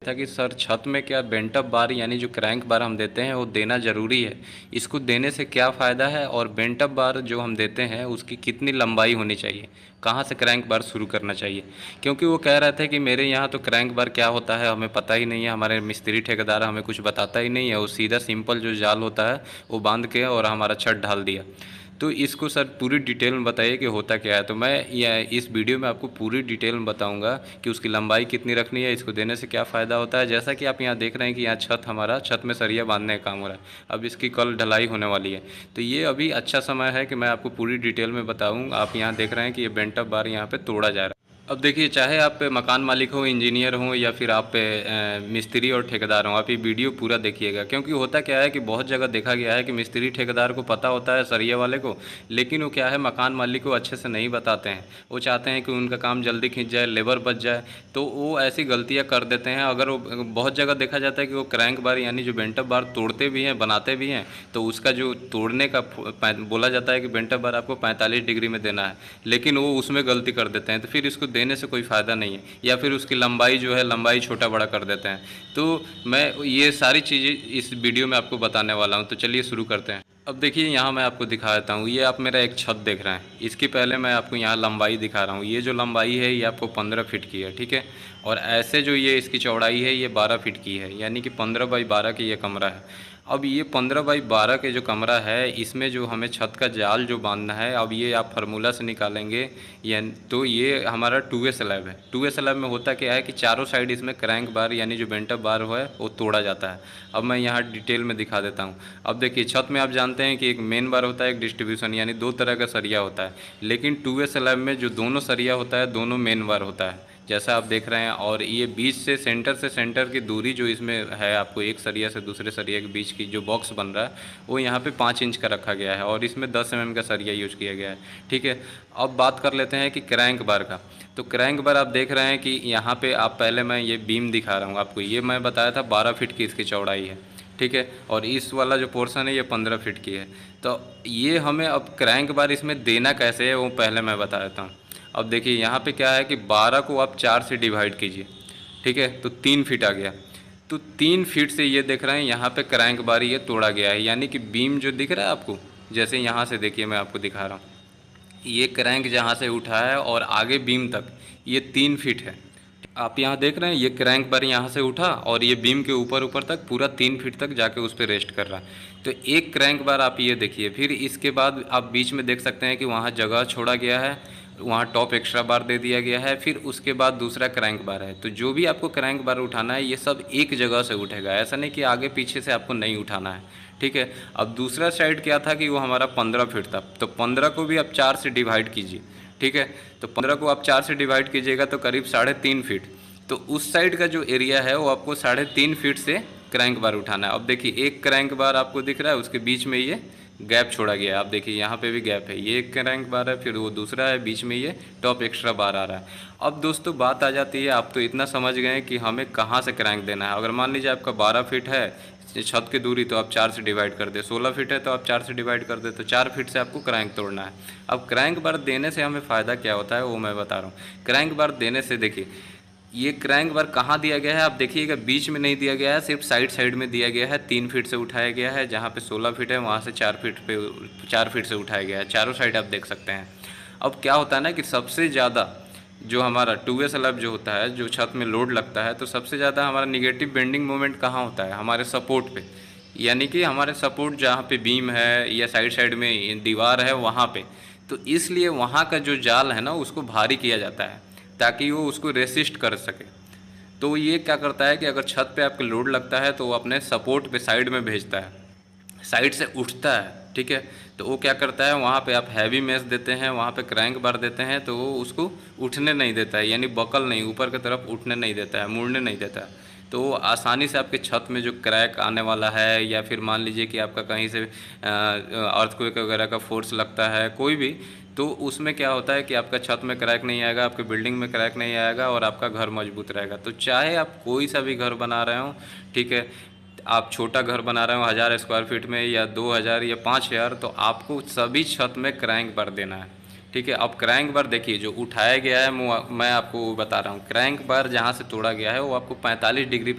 था कि सर छत में क्या बेंट अप बार यानी जो क्रैंक बार हम देते हैं वो देना ज़रूरी है, इसको देने से क्या फ़ायदा है और बेंट अप बार जो हम देते हैं उसकी कितनी लंबाई होनी चाहिए, कहाँ से क्रैंक बार शुरू करना चाहिए। क्योंकि वो कह रहे थे कि मेरे यहाँ तो क्रैंक बार क्या होता है हमें पता ही नहीं है, हमारे मिस्त्री ठेकेदार हमें कुछ बताता ही नहीं है, वो सीधा सिंपल जो जाल होता है वो बांध के और हमारा छत ढाल दिया। तो इसको सर पूरी डिटेल में बताइए कि होता क्या है। तो मैं इस वीडियो में आपको पूरी डिटेल में बताऊंगा कि उसकी लंबाई कितनी रखनी है, इसको देने से क्या फ़ायदा होता है। जैसा कि आप यहाँ देख रहे हैं कि यहाँ छत में सरिया बांधने का काम हो रहा है, अब इसकी कल ढलाई होने वाली है। तो ये अभी अच्छा समय है कि मैं आपको पूरी डिटेल में बताऊँ। आप यहाँ देख रहे हैं कि ये बेंट अप बार यहाँ पर तोड़ा जा रहा है। अब देखिए, चाहे आप मकान मालिक हो, इंजीनियर हो या फिर आप मिस्त्री और ठेकेदार हो, आप ये वीडियो पूरा देखिएगा। क्योंकि होता क्या है कि बहुत जगह देखा गया है कि मिस्त्री ठेकेदार को पता होता है सरिया वाले को, लेकिन वो क्या है मकान मालिक को अच्छे से नहीं बताते हैं। वो चाहते हैं कि उनका काम जल्दी खींच जाए, लेबर बच जाए, तो वो ऐसी गलतियाँ कर देते हैं। अगर वो बहुत जगह देखा जाता है कि वो क्रैंक बार यानी जो बेंट अप बार तोड़ते भी हैं, बनाते भी हैं, तो उसका जो तोड़ने का बोला जाता है कि बेंट अप बार आपको 45 डिग्री में देना है, लेकिन वो उसमें गलती कर देते हैं। तो फिर इसको देने से कोई फ़ायदा नहीं है, या फिर उसकी लंबाई जो है लंबाई छोटा बड़ा कर देते हैं। तो मैं ये सारी चीज़ें इस वीडियो में आपको बताने वाला हूँ। तो चलिए शुरू करते हैं। अब देखिए, यहाँ मैं आपको दिखा देता हूँ। ये आप मेरा एक छत देख रहे हैं, इसकी पहले मैं आपको यहाँ लंबाई दिखा रहा हूँ। ये जो लंबाई है ये आपको 15 फीट की है, ठीक है। और ऐसे जो ये इसकी चौड़ाई है ये 12 फीट की है, यानी कि 15 बाई 12 की ये कमरा है। अब ये 15 बाई 12 के जो कमरा है इसमें जो हमें छत का जाल जो बांधना है, अब ये आप फार्मूला से निकालेंगे। या तो ये हमारा 2A स्लैब है। 2A स्लैब में होता क्या है कि चारों साइड इसमें क्रैंक बार यानी जो बेंट अप बार है वो तोड़ा जाता है। अब मैं यहाँ डिटेल में दिखा देता हूँ। अब देखिए, छत में आप जानते हैं कि एक मेन बार होता है, एक डिस्ट्रीब्यूशन, यानी दो तरह का सरिया होता है। लेकिन 2A स्लैब में जो दोनों सरिया होता है दोनों मेन बार होता है, जैसा आप देख रहे हैं। और ये बीच से सेंटर की दूरी जो इसमें है, आपको एक सरिया से दूसरे सरिया के बीच की जो बॉक्स बन रहा है वो यहाँ पे 5 इंच का रखा गया है, और इसमें 10 mm का सरिया यूज किया गया है, ठीक है। अब बात कर लेते हैं कि क्रैंक बार का। तो क्रैंक बार आप देख रहे हैं कि यहाँ पे आप पहले मैं ये बीम दिखा रहा हूँ आपको। ये मैं बताया था 12 फीट की इसकी चौड़ाई है, ठीक है। और इस वाला जो पोर्शन है ये 15 फीट की है। तो ये हमें अब क्रैंक बार इसमें देना कैसे है वो पहले मैं बता देता हूँ। अब देखिए, यहाँ पे क्या है कि 12 को आप 4 से डिवाइड कीजिए, ठीक है, तो 3 फीट आ गया। तो 3 फीट से ये देख रहे हैं यहाँ पे क्रैंक बार ये तोड़ा गया है, यानी कि बीम जो दिख रहा है आपको, जैसे यहाँ से देखिए मैं आपको दिखा रहा हूँ, ये क्रैंक जहाँ से उठा है और आगे बीम तक ये 3 फीट है। आप यहाँ देख रहे हैं ये क्रैंक बार यहाँ से उठा और ये बीम के ऊपर ऊपर तक पूरा 3 फीट तक जाके उस पर रेस्ट कर रहा है। तो एक क्रैंक बार आप ये देखिए। फिर इसके बाद आप बीच में देख सकते हैं कि वहाँ जगह छोड़ा गया है, वहाँ टॉप एक्स्ट्रा बार दे दिया गया है। फिर उसके बाद दूसरा क्रैंक बार है। तो जो भी आपको क्रैंक बार उठाना है ये सब एक जगह से उठेगा, ऐसा नहीं कि आगे पीछे से आपको नहीं उठाना है, ठीक है। अब दूसरा साइड क्या था कि वो हमारा 15 फीट था, तो 15 को भी आप 4 से डिवाइड कीजिए, ठीक है। तो 15 को आप 4 से डिवाइड कीजिएगा तो करीब 3.5 फीट। तो उस साइड का जो एरिया है वो आपको 3.5 फीट से क्रैंक बार उठाना है। अब देखिए, एक क्रैंक बार आपको दिख रहा है, उसके बीच में ये गैप छोड़ा गया है। आप देखिए यहाँ पे भी गैप है, ये एक क्रैंक बार है, फिर वो दूसरा है, बीच में ये टॉप एक्स्ट्रा बार आ रहा है। अब दोस्तों बात आ जाती है, आप तो इतना समझ गए कि हमें कहाँ से क्रैंक देना है। अगर मान लीजिए आपका 12 फीट है छत की दूरी, तो आप 4 से डिवाइड कर दे। 16 फीट है तो आप 4 से डिवाइड कर दे, तो 4 फीट से आपको क्रैंक तोड़ना है। अब क्रैंक बार देने से हमें फ़ायदा क्या होता है वो मैं बता रहा हूँ। क्रैंक बार देने से देखिए, ये क्रैंक बार कहाँ दिया गया है आप देखिएगा, बीच में नहीं दिया गया है, सिर्फ साइड साइड में दिया गया है। 3 फीट से उठाया गया है, जहाँ पे 16 फीट है वहाँ से 4 फीट से उठाया गया है। चारों साइड आप देख सकते हैं। अब क्या होता है ना कि सबसे ज़्यादा जो हमारा 2A स्लैब जो होता है, जो छत में लोड लगता है, तो सबसे ज़्यादा हमारा निगेटिव बेंडिंग मोमेंट कहाँ होता है, हमारे सपोर्ट पे। यानी कि हमारे सपोर्ट जहाँ पे बीम है या साइड साइड में दीवार है वहाँ पे। तो इसलिए वहाँ का जो जाल है ना उसको भारी किया जाता है ताकि वो उसको रेसिस्ट कर सके। तो ये क्या करता है कि अगर छत पे आपके लोड लगता है तो वो अपने सपोर्ट पे साइड में भेजता है, साइड से उठता है, ठीक है। तो वो क्या करता है, वहाँ पे आप हैवी मेस देते हैं, वहाँ पे क्रैंक बार देते हैं, तो वो उसको उठने नहीं देता है, यानी बकल नहीं, ऊपर की तरफ उठने नहीं देता है, मुड़ने नहीं देता है। तो वो आसानी से आपके छत में जो क्रैक आने वाला है, या फिर मान लीजिए कि आपका कहीं से अर्थक्वेक वगैरह का फोर्स लगता है कोई भी, तो उसमें क्या होता है कि आपका छत में क्रैक नहीं आएगा, आपके बिल्डिंग में क्रैक नहीं आएगा, और आपका घर मजबूत रहेगा। तो चाहे आप कोई सा भी घर बना रहे हो, ठीक है, आप छोटा घर बना रहे हो 1000 स्क्वायर फीट में, या 2000 या 5000, तो आपको सभी छत में क्रैंक बार देना है, ठीक है। अब क्रैंक बार देखिए जो उठाया गया है, मैं आपको वो बता रहा हूँ, क्रैंक बार जहाँ से तोड़ा गया है वो आपको 45 डिग्री पे